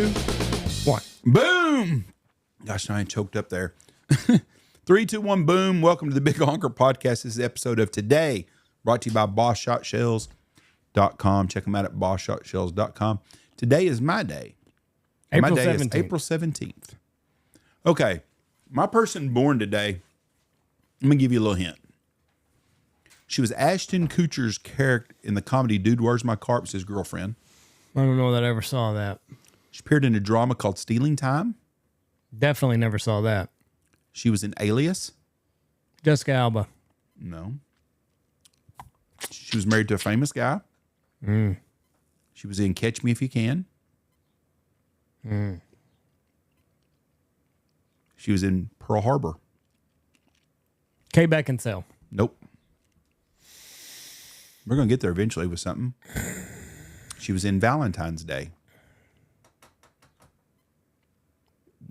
2, 1. Boom! Gosh, I ain't choked up there. 3, 2, 1, boom. Welcome to the Big Honker Podcast. This is the episode of today, brought to you by BossShotShells.com. Check them out at BossShotShells.com. Today is my day. April My day 17th. is April 17th. Okay, my person born today, let me give you a little hint. She was Ashton Kutcher's character in the comedy Dude, Where's My Car? It was his girlfriend. I don't know that I ever saw that. She appeared in a drama called Stealing Time. Definitely never saw that. She was in Alias. Jessica Alba. No. She was married to a famous guy. She was in Catch Me If You Can. She was in Pearl Harbor. Kay Beckinsale. Nope. We're going to get there eventually with something. She was in Valentine's Day.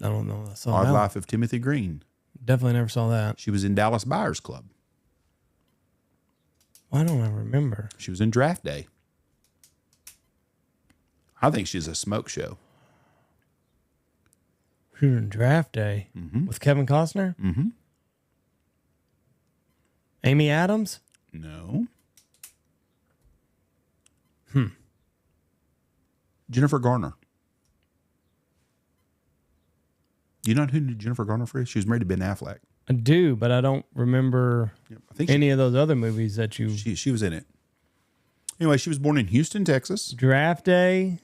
I don't know. I saw Odd that. Life of Timothy Green. Definitely never saw that. She was in Dallas Buyers Club. Why don't I remember? She was in Draft Day. I think she's a smoke show. She was in Draft Day with Kevin Costner? Mm-hmm. Amy Adams? No. Jennifer Garner. You know who Jennifer Garner is? She was married to Ben Affleck. I do, but I don't remember I think any of those other movies that you... she was in it. Anyway, she was born in Houston, Texas. Draft Day,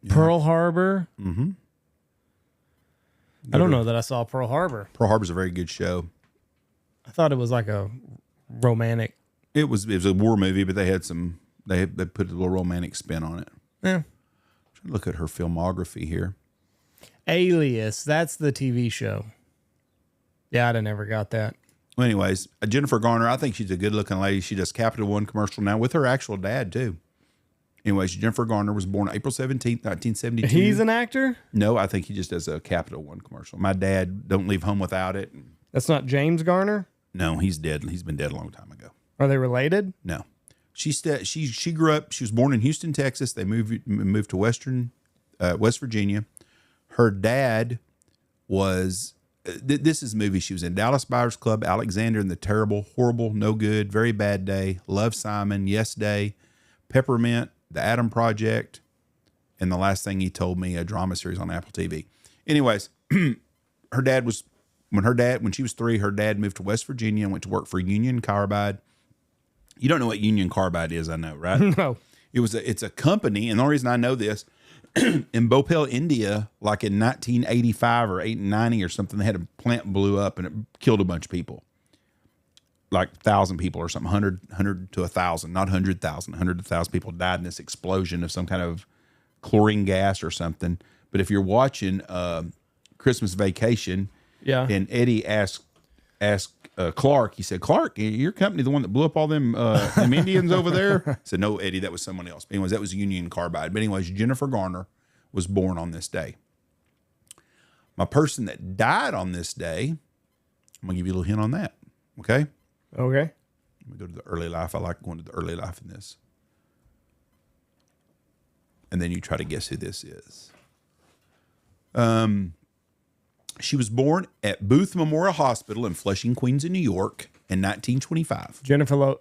Pearl Harbor. Mm-hmm. I don't know that I saw Pearl Harbor. Pearl Harbor's a very good show. I thought it was like a romantic... It was a war movie, but they had some... They put a little romantic spin on it. Yeah. I'm trying to look at her filmography here. Alias, that's the TV show. Yeah, I never got that. Well, anyways, Jennifer Garner, I think she's a good-looking lady. She does Capital One commercial now with her actual dad, too. Anyways, Jennifer Garner was born April 17th, 1972. He's an actor? No, I think he just does a Capital One commercial. My dad, don't leave home without it. That's not James Garner? No, he's dead. He's been dead a long time ago. Are they related? No. She grew up, she was born in Houston, Texas. They moved to West Virginia. Her dad was... This is a movie she was in. Dallas Buyers Club, Alexander and the Terrible, Horrible, No Good, Very Bad Day, Love Simon, Yes Day, Peppermint, The Adam Project, and The Last Thing He Told Me, a drama series on Apple TV. Anyways, when she was 3, her dad moved to West Virginia and went to work for Union Carbide. You don't know what Union Carbide is, I know, right? No. It's a company, and the only reason I know this, in Bhopal, India, like in 1985 or 1890 or something, they had a plant blew up and it killed a bunch of people. Like 1,000 people or something, 100 to 1,000, not 100,000, 100 to 1,000 people died in this explosion of some kind of chlorine gas or something. But if you're watching Christmas Vacation, and Eddie asked Clark, he said, "Clark, your company the one that blew up all them Indians over there?" I said, "No, Eddie, that was someone else." But anyways, that was Union Carbide. But anyways, Jennifer Garner was born on this day. My person that died on this day, I'm going to give you a little hint on that. Okay? Okay. Let me go to the early life. I like going to the early life in this. And then you try to guess who this is. She was born at Booth Memorial Hospital in Flushing, Queens, in New York in 1925.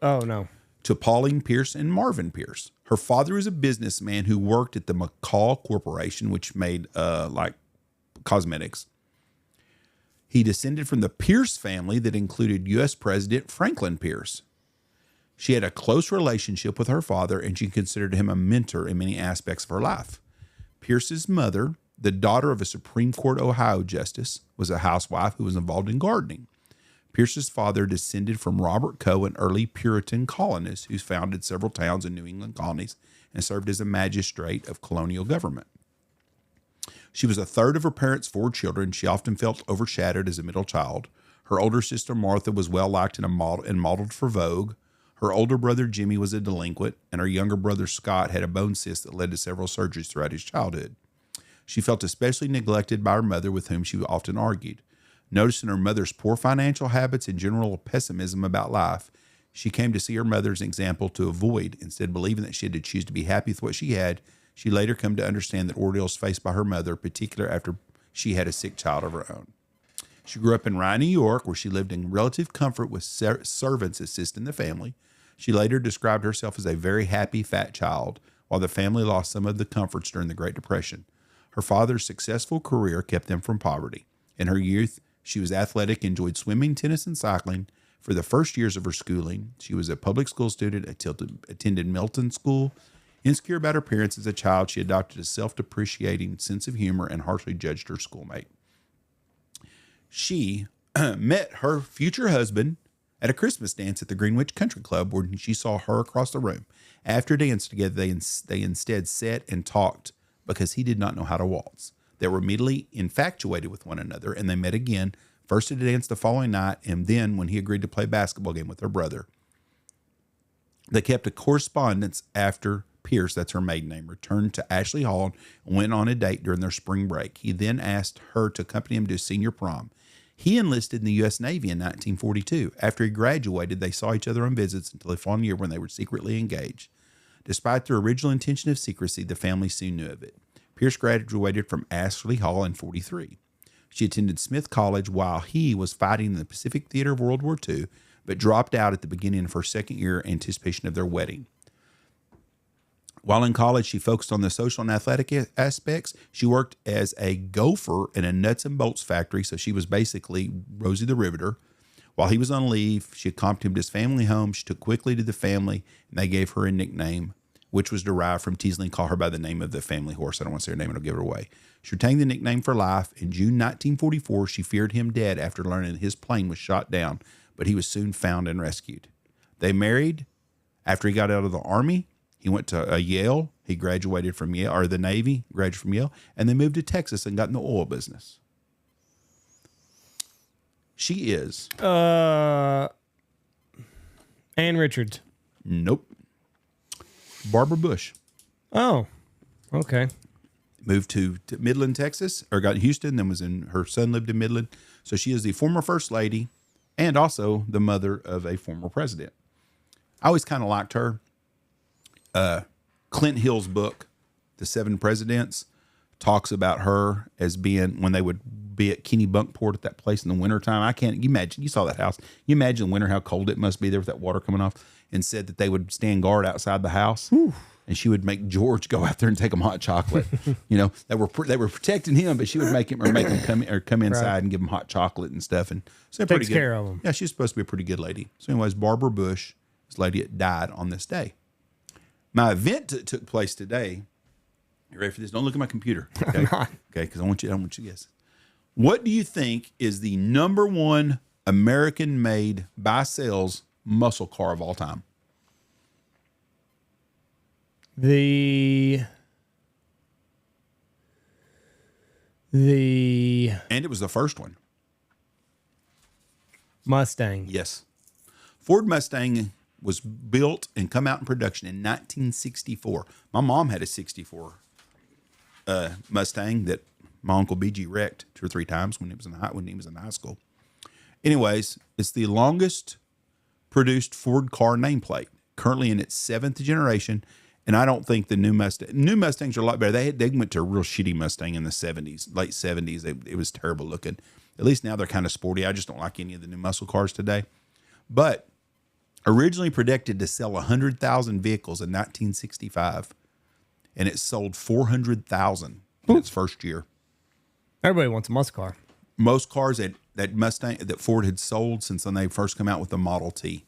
Oh, no. To Pauline Pierce and Marvin Pierce. Her father was a businessman who worked at the McCall Corporation, which made like cosmetics. He descended from the Pierce family that included U.S. President Franklin Pierce. She had a close relationship with her father, and she considered him a mentor in many aspects of her life. Pierce's mother, the daughter of a Supreme Court Ohio justice, was a housewife who was involved in gardening. Pierce's father descended from Robert Coe, an early Puritan colonist who founded several towns in New England colonies and served as a magistrate of colonial government. She was a third of her parents' 4 children. She often felt overshadowed as a middle child. Her older sister Martha was well liked and modeled for Vogue. Her older brother Jimmy was a delinquent, and her younger brother Scott had a bone cyst that led to several surgeries throughout his childhood. She felt especially neglected by her mother, with whom she often argued. Noticing her mother's poor financial habits and general pessimism about life, she came to see her mother's example to avoid. Instead of believing that she had to choose to be happy with what she had, She later come to understand that ordeals faced by her mother, particularly after she had a sick child of her own. She grew up in Rye, New York, where she lived in relative comfort with servants assisting the family. She later described herself as a very happy fat child, while the family lost some of the comforts during the Great Depression. Her father's successful career kept them from poverty. In her youth, she was athletic, enjoyed swimming, tennis, and cycling. For the first years of her schooling, she was a public school student, attended Milton School. Insecure about her appearance as a child, she adopted a self-depreciating sense of humor and harshly judged her schoolmate. She met her future husband at a Christmas dance at the Greenwich Country Club, where she saw her across the room. After dance together, they instead sat and talked because he did not know how to waltz. They were immediately infatuated with one another, and they met again, first at a dance the following night, and then when he agreed to play a basketball game with her brother. They kept a correspondence after Pierce, that's her maiden name, returned to Ashley Hall and went on a date during their spring break. He then asked her to accompany him to senior prom. He enlisted in the U.S. Navy in 1942. After he graduated, they saw each other on visits until the following year when they were secretly engaged. Despite their original intention of secrecy, the family soon knew of it. Pierce graduated from Ashley Hall in 1943. She attended Smith College while he was fighting in the Pacific Theater of World War II, but dropped out at the beginning of her second year in anticipation of their wedding. While in college, she focused on the social and athletic aspects. She worked as a gopher in a nuts and bolts factory, so she was basically Rosie the Riveter. While he was on leave, she accompanied him to his family home. She took quickly to the family, and they gave her a nickname, which was derived from teasingly call her by the name of the family horse. I don't want to say her name, it'll give her away. She retained the nickname for life. In June 1944, she feared him dead after learning his plane was shot down, but he was soon found and rescued. They married after he got out of the Army. He went to Yale. He graduated from Yale, or the Navy, graduated from Yale, and then moved to Texas and got in the oil business. She is. Ann Richards. Nope. Barbara Bush. Oh, okay. Moved to Midland, Texas, or got in Houston, then her son lived in Midland. So she is the former First Lady and also the mother of a former president. I always kind of liked her. Clint Hill's book, The Seven Presidents, talks about her as being, when they would be at Kennebunkport at that place in the wintertime. You imagine, you saw that house. You imagine in winter how cold it must be there with that water coming off, and said that they would stand guard outside the house. Whew. And she would make George go out there and take him hot chocolate. You know, they were protecting him, but she would make him come inside right, and give him hot chocolate and stuff. And so takes care of him. Yeah, she's supposed to be a pretty good lady. So, anyways, Barbara Bush, this lady that died on this day. My event took place today. You ready for this? Don't look at my computer. Okay, okay, because I don't want you to guess. What do you think is the number one American-made by sales muscle car of all time? And it was the first one. Mustang. Yes. Ford Mustang was built and come out in production in 1964. My mom had a 64 Mustang that my Uncle BG wrecked 2 or 3 times when he was in high school. Anyways, it's the longest produced Ford car nameplate, currently in its 7th generation. And I don't think the new Mustangs are a lot better. They went to a real shitty Mustang in the 70s, late 70s. It was terrible looking. At least now they're kind of sporty. I just don't like any of the new muscle cars today. But originally predicted to sell 100,000 vehicles in 1965, and it sold 400,000 in its first year. Everybody wants a muscle car. Most cars that Mustang that Ford had sold since when they first come out with the Model T.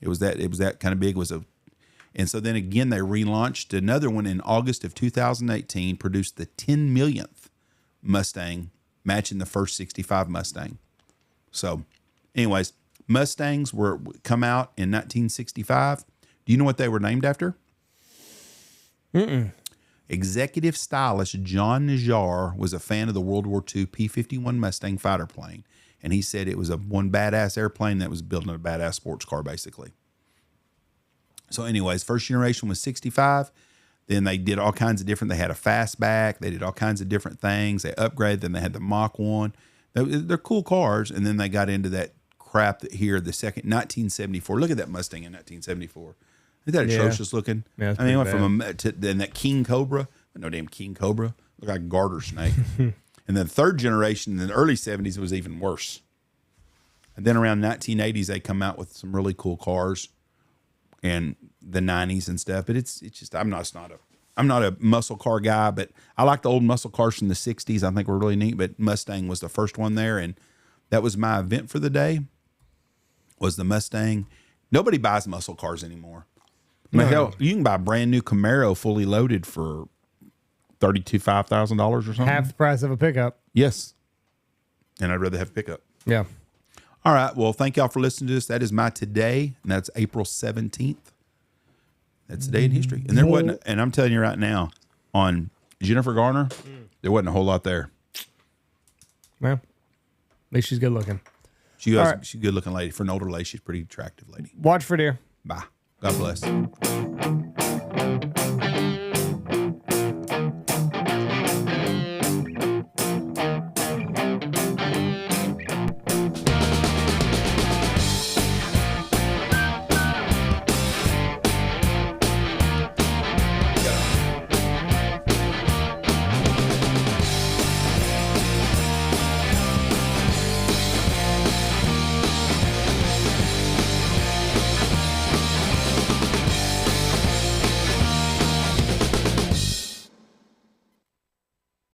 It was that kind of big. And so then again, they relaunched another one in August of 2018, produced the 10 millionth Mustang, matching the first 65 Mustang. So anyways, Mustangs come out in 1965. Do you know what they were named after? Executive stylist John Najjar was a fan of the World War II P-51 Mustang fighter plane. And he said it was one badass airplane that was building a badass sports car, basically. So anyways, first generation was 65. Then they did all kinds of different, they had a fastback. They did all kinds of different things. They upgraded. Then they had the Mach 1. They're cool cars. And then they got into that crap here, the second, 1974. Look at that Mustang in 1974. Isn't that atrocious looking? Yeah, I mean, it went from then that King Cobra No damn king cobra. Looked like a garter snake. And then third generation in the early 70s was even worse. And then around 1980s, they come out with some really cool cars, and the 90s and stuff. But it's just I'm not a muscle car guy, but I like the old muscle cars from the 60s. I think were really neat. But Mustang was the first one there, and that was my event for the day. Was the Mustang. Nobody buys muscle cars anymore. No. Hell, you can buy a brand new Camaro fully loaded for $5,000 or something. Half the price of a pickup. Yes. And I'd rather have a pickup. Yeah. All right. Well, thank y'all for listening to this. That is my today, and that's April 17th. That's the day in history. And there wasn't, and I'm telling you right now, on Jennifer Garner, there wasn't a whole lot there. Well, at least she's good looking. She's a good looking lady. For an older lady, she's a pretty attractive lady. Watch for deer. Bye. God bless.